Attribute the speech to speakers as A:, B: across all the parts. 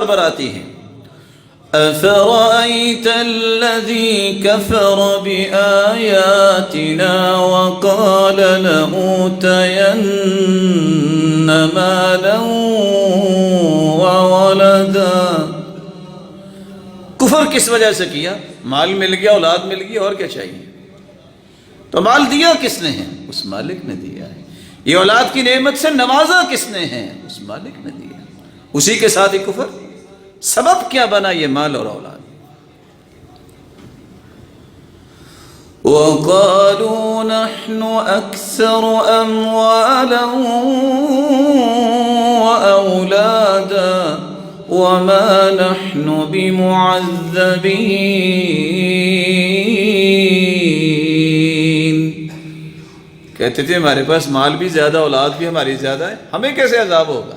A: بار آتی ہیں. أَفَرَأَيْتَ الَّذِي كَفَرَ بِآيَاتِنَا وَقَالَ لَأُوتَيَنَّ مَالًا وَوَلَدًا. کفر کس وجہ سے کیا؟ مال مل گیا، اولاد مل گئی، اور کیا چاہیے؟ تو مال دیا کس نے ہے؟ اس مالک نے دیا ہے. یہ اولاد کی نعمت سے نوازا کس نے ہے؟ اس مالک نے دیا. اسی کے ساتھ ہی کفر. سبب کیا بنا یہ مال اور اولاد؟ وَقَالُوا نَحْنُ أَكْثَرُ أَمْوَالًا وَأَوْلَادًا وَمَا نَحْنُ بِمُعَذَّبِينَ. کہتے تھے ہمارے پاس مال بھی زیادہ، اولاد بھی ہماری زیادہ ہے، ہمیں کیسے عذاب ہوگا؟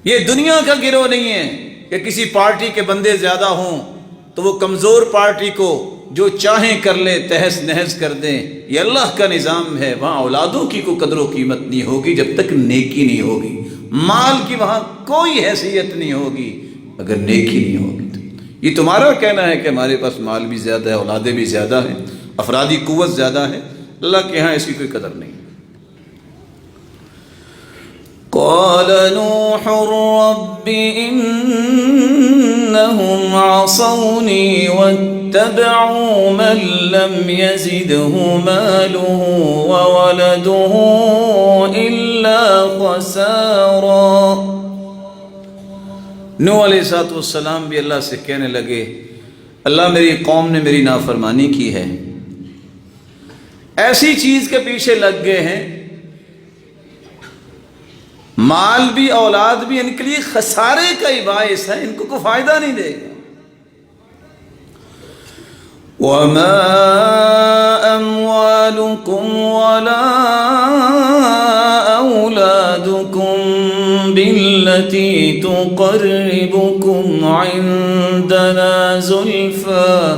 A: یہ دنیا کا گروہ نہیں ہے کہ کسی پارٹی کے بندے زیادہ ہوں تو وہ کمزور پارٹی کو جو چاہیں کر لے، تہس نہس کر دیں. یہ اللہ کا نظام ہے. وہاں اولادوں کی کوئی قدر و قیمت نہیں ہوگی جب تک نیکی نہیں ہوگی. مال کی وہاں کوئی حیثیت نہیں ہوگی اگر نیکی نہیں ہوگی. یہ تمہارا کہنا ہے کہ ہمارے پاس مال بھی زیادہ ہے، اولادیں بھی زیادہ ہیں، افرادی قوت زیادہ ہے. اللہ کے ہاں اس کی کوئی قدر نہیں. قال نوح رب إنهم عصوني واتبعوا من لم يزده ماله وولده إلا خسارا. نوح علیہ السلام بھی اللہ سے کہنے لگے اللہ میری قوم نے میری نافرمانی کی ہے، ایسی چیز کے پیچھے لگ گئے ہیں، مال بھی اولاد بھی ان کے لیے خسارے کا ہی باعث ہے، ان کو کوئی فائدہ نہیں دے گا. وَمَا أَمْوَالُكُمْ وَلَا أَوْلَادُكُمْ بِالَّتِي تُقَرِّبُكُمْ عِنْدَنَا زُلْفَىٰ.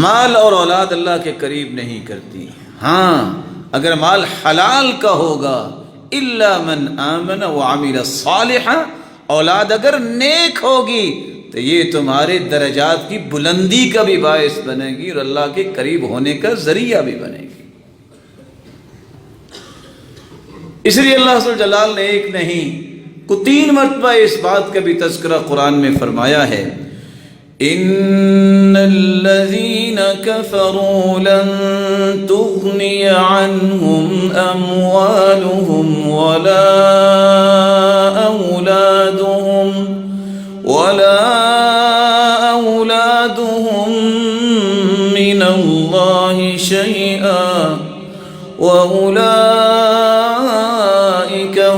A: مال اور اولاد اللہ کے قریب نہیں کرتی. ہاں اگر مال حلال کا ہوگا، إِلَّا مَنْ آمَنَ وَعَمِلَ صَالِحًا، اولاد اگر نیک ہوگی تو یہ تمہارے درجات کی بلندی کا بھی باعث بنے گی اور اللہ کے قریب ہونے کا ذریعہ بھی بنے گی. اس لیے اللہ جل جلال نے ایک نہیں کو 3 مرتبہ اس بات کا بھی تذکرہ قرآن میں فرمایا ہے. إِنَّ الَّذِينَ كَفَرُوا لَن تُغْنِيَ عَنْهُمْ أَمْوَالُهُمْ وَلَا أَوْلَادُهُمْ مِنَ اللَّهِ شَيْئًا وَأُولَئِكَ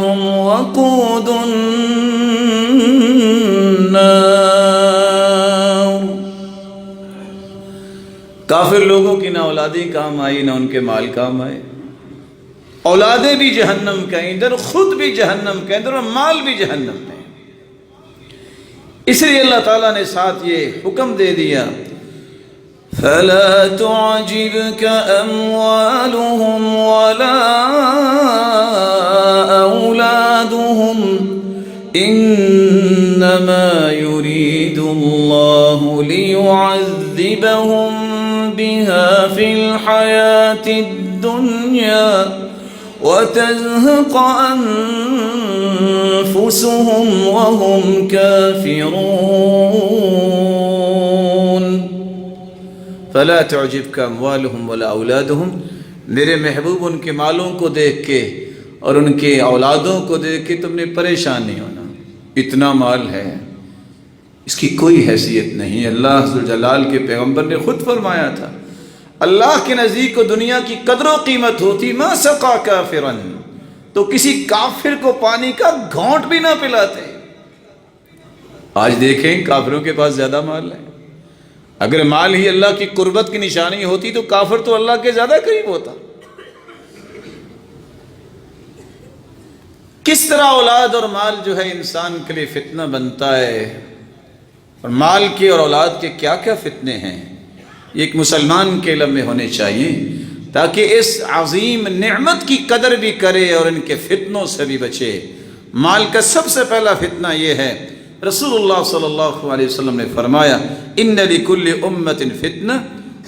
A: هُمْ وَقُودُ النَّارِ. کافر لوگوں کی نہ اولادیں کام آئی نہ ان کے مال کام آئے. اولادیں بھی جہنم کا ایندھن، خود بھی جہنم کا ایندھن اور مال بھی جہنم میں. اس لیے اللہ تعالیٰ نے ساتھ یہ حکم دے دیا فَلَا تُعْجِبْكَ أَمْوَالُهُمْ وَلَا أَوْلَادُهُمْ إِنَّمَا يُرِيدُ اللَّهُ لِيُعَذِّبَهُمْ بِهَا فِي الْحَيَاةِ الدُّنْيَا وَتَزْهَقَ أَنفُسُهُمْ وَهُمْ كَافِرُونَ. فَلَا تُعْجِبْكَ أَمْوَالُهُمْ وَلَا أَوْلَادُهُمْ. میرے محبوب ان کے مالوں کو دیکھ کے اور ان کے اولادوں کو دیکھ کے تم نے پریشان نہیں ہونا. اتنا مال ہے، اس کی کوئی حیثیت نہیں. اللہ ذو جلال کے پیغمبر نے خود فرمایا تھا اللہ کے نزدیک کو دنیا کی قدر و قیمت ہوتی ما سقا کافرن، تو کسی کافر کو پانی کا گھونٹ بھی نہ پلاتے. آج دیکھیں کافروں کے پاس زیادہ مال ہے. اگر مال ہی اللہ کی قربت کی نشانی ہوتی تو کافر تو اللہ کے زیادہ قریب ہوتا. کس طرح اولاد اور مال جو ہے انسان کے لیے فتنہ بنتا ہے، اور مال کے اور اولاد کے کیا کیا فتنے ہیں، یہ ایک مسلمان کے علم میں ہونے چاہیے تاکہ اس عظیم نعمت کی قدر بھی کرے اور ان کے فتنوں سے بھی بچے. مال کا سب سے پہلا فتنہ یہ ہے، رسول اللہ صلی اللہ علیہ وسلم نے فرمایا ان لکل امت فتنہ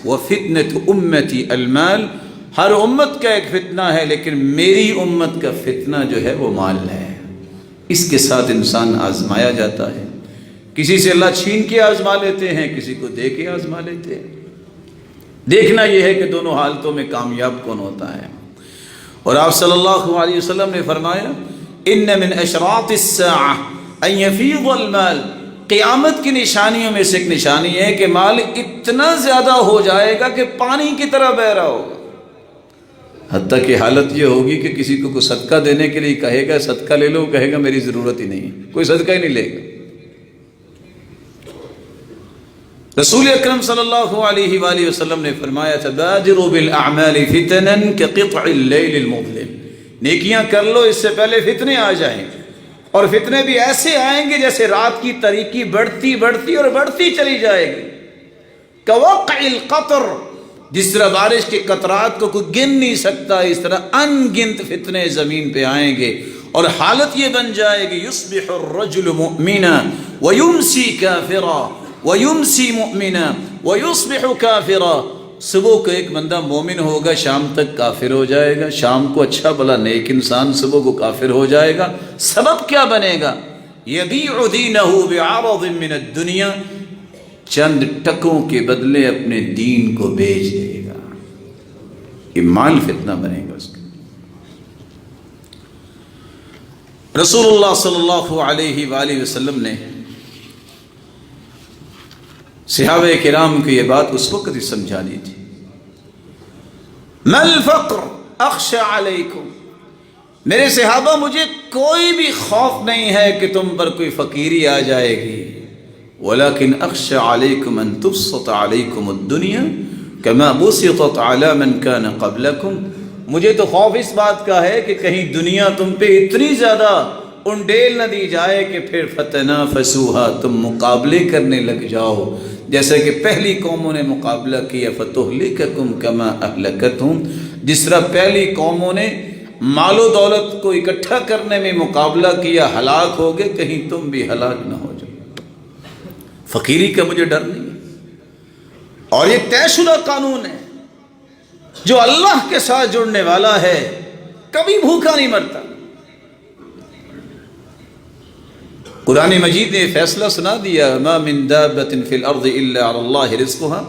A: وفتنۃ امتی المال، ہر امت کا ایک فتنہ ہے لیکن میری امت کا فتنہ جو ہے وہ مال ہے۔ اس کے ساتھ انسان آزمایا جاتا ہے، کسی سے اللہ چھین کے آزما لیتے ہیں، کسی کو دے کے آزما لیتے ہیں۔ دیکھنا یہ ہے کہ دونوں حالتوں میں کامیاب کون ہوتا ہے۔ اور آپ صلی اللہ علیہ وسلم نے فرمایا ان من اشراط الساعہ ان یفیض المال، قیامت کی نشانیوں میں سے ایک نشانی ہے کہ مال اتنا زیادہ ہو جائے گا کہ پانی کی طرح بہہ رہا ہوگا، حتیٰ کہ حالت یہ ہوگی کہ کسی کو صدقہ دینے کے لیے کہے گا صدقہ لے لو، کہے گا میری ضرورت ہی نہیں، کوئی صدقہ ہی نہیں لے گا۔ رسول اکرم صلی اللہ علیہ وآلہ وسلم نے فرمایا تبادروا بالاعمال فتنا كقطع اللیل المظلم، نیکیاں کر لو اس سے پہلے فتنے آ جائیں، اور فتنے بھی ایسے آئیں گے جیسے رات کی تاریکی بڑھتی بڑھتی اور بڑھتی چلی جائے گی، كوقع القطر، جس طرح بارش کے قطرات کو کوئی گن نہیں سکتا، اس طرح ان گنت فتنے زمین پہ آئیں گے، اور حالت یہ بن جائے گی یصبح الرجل مؤمنا ویمسی کافرا ویمسی مؤمنا ویصبح کافرا، صبح کو ایک بندہ مومن ہوگا شام تک کافر ہو جائے گا، شام کو اچھا بھلا نیک انسان صبح کو کافر ہو جائے گا۔ سبب کیا بنے گا؟ یبیع دینہ بعرض من الدنیا، چند ٹکوں کے بدلے اپنے دین کو بیچ دے گا، یہ مال فتنہ بنے گا اس کا۔ رسول اللہ صلی اللہ علیہ وآلہ وسلم نے صحابہ کرام کو یہ بات اس وقت ہی سمجھا دی تھی، ما الفقر اخشى علیکم، میرے صحابہ مجھے کوئی بھی خوف نہیں ہے کہ تم پر کوئی فقیری آ جائے گی، ولیکن اخشى علیکم ان تبسط علیکم الدنیا کما بسطت علی من کان قبلکم، مجھے تو خوف اس بات کا ہے کہ کہیں دنیا تم پہ اتنی زیادہ انڈیل نہ دی جائے کہ پھر فتنافسوها، تم مقابلے کرنے لگ جاؤ جیسے کہ پہلی قوموں نے مقابلہ کیا، فتہلککم کما اہلکتہم، جس طرح پہلی قوموں نے مال و دولت کو اکٹھا کرنے میں مقابلہ کیا، ہلاک ہو گئے، کہیں تم بھی ہلاک نہ ہو جاؤ۔ فقیری کا مجھے ڈر نہیں ہے، اور یہ طے شدہ قانون ہے، جو اللہ کے ساتھ جڑنے والا ہے کبھی بھوکا نہیں مرتا۔ قرآن مجید نے فیصلہ سنا دیا ما من دابۃ فی الارض الا علی اللہ رزقها،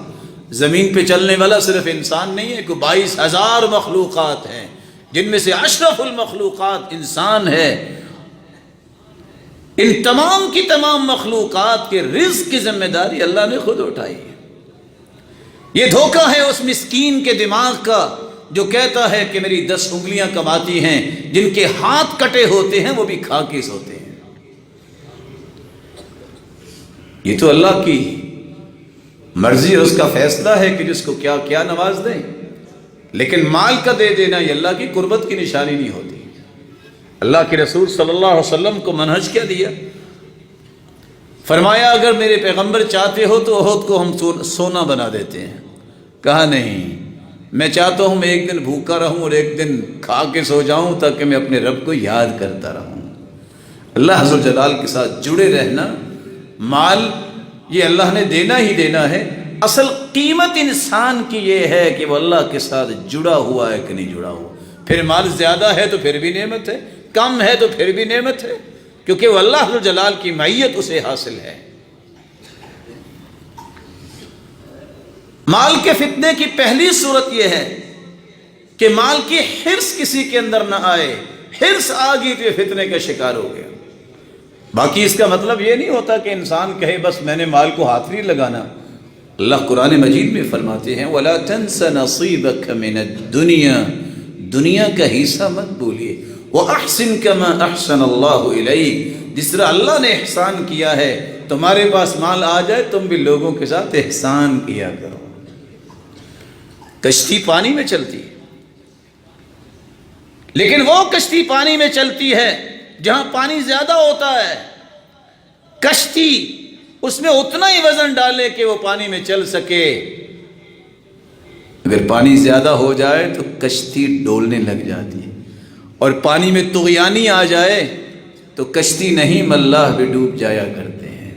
A: زمین پہ چلنے والا صرف انسان نہیں ہے، کوئی 22,000 مخلوقات ہیں جن میں سے اشرف المخلوقات انسان ہے، ان تمام کی تمام مخلوقات کے رزق کی ذمہ داری اللہ نے خود اٹھائی ہے۔ یہ دھوکہ ہے اس مسکین کے دماغ کا جو کہتا ہے کہ میری 10 انگلیاں کماتی ہیں، جن کے ہاتھ کٹے ہوتے ہیں وہ بھی کھا کے سوتے ہیں۔ یہ تو اللہ کی مرضی اور اس کا فیصلہ ہے کہ جس کو کیا کیا نواز دیں، لیکن مال کا دے دینا یہ اللہ کی قربت کی نشانی نہیں ہوتی۔ اللہ کے رسول صلی اللہ علیہ وسلم کو منہج کیا دیا؟ فرمایا اگر میرے پیغمبر چاہتے ہو تو احد کو ہم سونا بنا دیتے ہیں، کہا نہیں، میں چاہتا ہوں میں ایک دن بھوکا رہوں اور ایک دن کھا کے سو جاؤں تاکہ میں اپنے رب کو یاد کرتا رہوں۔ اللہ حضر جلال کے ساتھ جڑے رہنا، مال یہ اللہ نے دینا ہی دینا ہے، اصل قیمت انسان کی یہ ہے کہ وہ اللہ کے ساتھ جڑا ہوا ہے کہ نہیں جڑا ہوا۔ پھر مال زیادہ ہے تو پھر بھی نعمت ہے، کم ہے تو پھر بھی نعمت ہے، کیونکہ وہ اللہ حضر جلال کی معیت اسے حاصل ہے۔ مال کے فتنے کی پہلی صورت یہ ہے کہ مال کی حرص کسی کے اندر نہ آئے، حرص آ گئی تو یہ فتنے کا شکار ہو گیا۔ باقی اس کا مطلب یہ نہیں ہوتا کہ انسان کہے بس میں نے مال کو ہاتھ نہیں لگانا۔ اللہ قرآن مجید میں فرماتے ہیں وَلَا تَنْسَ نَصِيبَكَ مِنَ الدُّنْيَا، دنیا کا حصہ مت بھولیے، وَأَحْسِنْ كَمَا أَحْسَنَ اللَّهُ إِلَيْكَ، جس طرح اللہ نے احسان کیا ہے تمہارے پاس مال آ جائے تم بھی لوگوں کے ساتھ احسان کیا کرو۔ کشتی پانی میں چلتی ہے، لیکن وہ کشتی پانی میں چلتی ہے جہاں پانی زیادہ ہوتا ہے، کشتی اس میں اتنا ہی وزن ڈالے کہ وہ پانی میں چل سکے، اگر پانی زیادہ ہو جائے تو کشتی ڈولنے لگ جاتی ہے، اور پانی میں طغیانی آ جائے تو کشتی نہیں ملاح بھی ڈوب جایا کرتے ہیں۔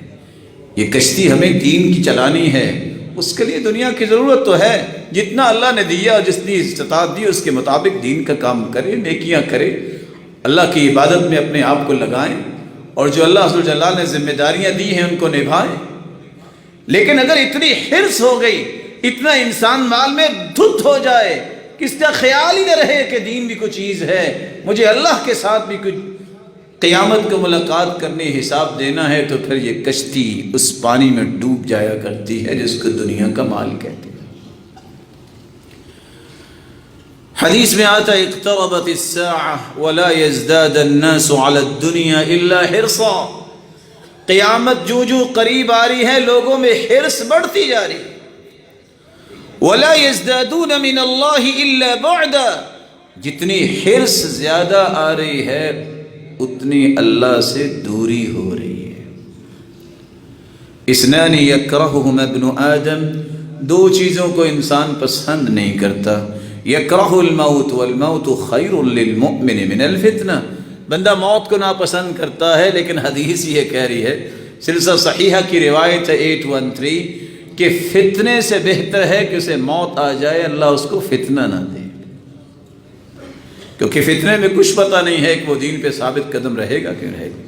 A: یہ کشتی ہمیں دین کی چلانی ہے، اس کے لیے دنیا کی ضرورت تو ہے، جتنا اللہ نے دیا اور جتنی استطاعت دی اس کے مطابق دین کا کام کرے، نیکیاں کرے، اللہ کی عبادت میں اپنے آپ کو لگائیں، اور جو اللہ عز و جل نے ذمہ داریاں دی ہیں ان کو نبھائیں۔ لیکن اگر اتنی حرص ہو گئی، اتنا انسان مال میں دھت ہو جائے کہ اس کا خیال ہی نہ رہے کہ دین بھی کوئی چیز ہے، مجھے اللہ کے ساتھ بھی کچھ قیامت کو ملاقات کرنی، حساب دینا ہے، تو پھر یہ کشتی اس پانی میں ڈوب جایا کرتی ہے جس کو دنیا کا مال کہتے ہیں۔ حدیث میں آتا ہے اقتربت الساعة ولا يزداد الناس على الدنيا الا حرصا، قیامت جو جو قریب آ رہی ہے لوگوں میں حرص بڑھتی جا رہی ہے۔ ولا يزدادون من الله الا بعدا، جتنی حرص زیادہ آ رہی ہے اتنی اللہ سے دوری ہو رہی ہے۔ اثنان یکرہہما ابن آدم، دو چیزوں کو انسان پسند نہیں کرتا، یکرہ الموت والموت خیر للمؤمن من الفتنہ، بندہ موت کو ناپسند کرتا ہے، لیکن حدیث یہ کہہ رہی ہے، سلسلہ صحیحہ کی روایت ہے 813 کہ فتنے سے بہتر ہے کہ اسے موت آ جائے، اللہ اس کو فتنہ نہ دے، کیونکہ فتنے میں کچھ پتہ نہیں ہے کہ وہ دین پہ ثابت قدم رہے گا کہ رہے گا۔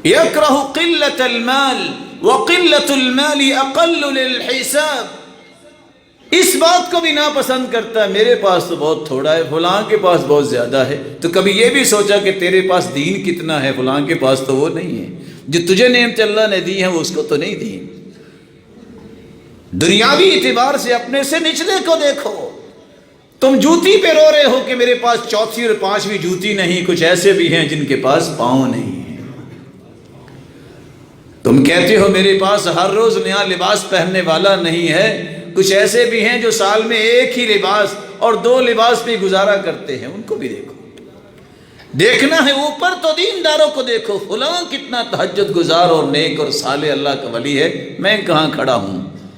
A: یکرہ قلت المال وقلت المال اقل للحساب، اس بات کو بھی ناپسند کرتا ہے، میرے پاس تو بہت تھوڑا ہے، فلاں کے پاس بہت زیادہ ہے، تو کبھی یہ بھی سوچا کہ تیرے پاس دین کتنا ہے، فلاں کے پاس تو وہ نہیں ہے، جو تجھے نعمت اللہ نے دی ہیں وہ اس کو تو نہیں دی۔ دنیاوی اعتبار سے اپنے سے نچلے کو دیکھو، تم جوتی پہ رو رہے ہو کہ میرے پاس چوتھی اور پانچویں جوتی نہیں، کچھ ایسے بھی ہیں جن کے پاس پاؤں نہیں ہے۔ تم کہتے ہو میرے پاس ہر روز نیا لباس پہننے والا نہیں ہے، کچھ ایسے بھی ہیں جو سال میں ایک ہی لباس اور 2 لباس پہ گزارا کرتے ہیں، ان کو بھی دیکھو۔ دیکھنا ہے اوپر تو دینداروں کو دیکھو، فلاں کتنا تہجد گزار اور نیک اور صالح اللہ کا ولی ہے، میں کہاں کھڑا ہوں۔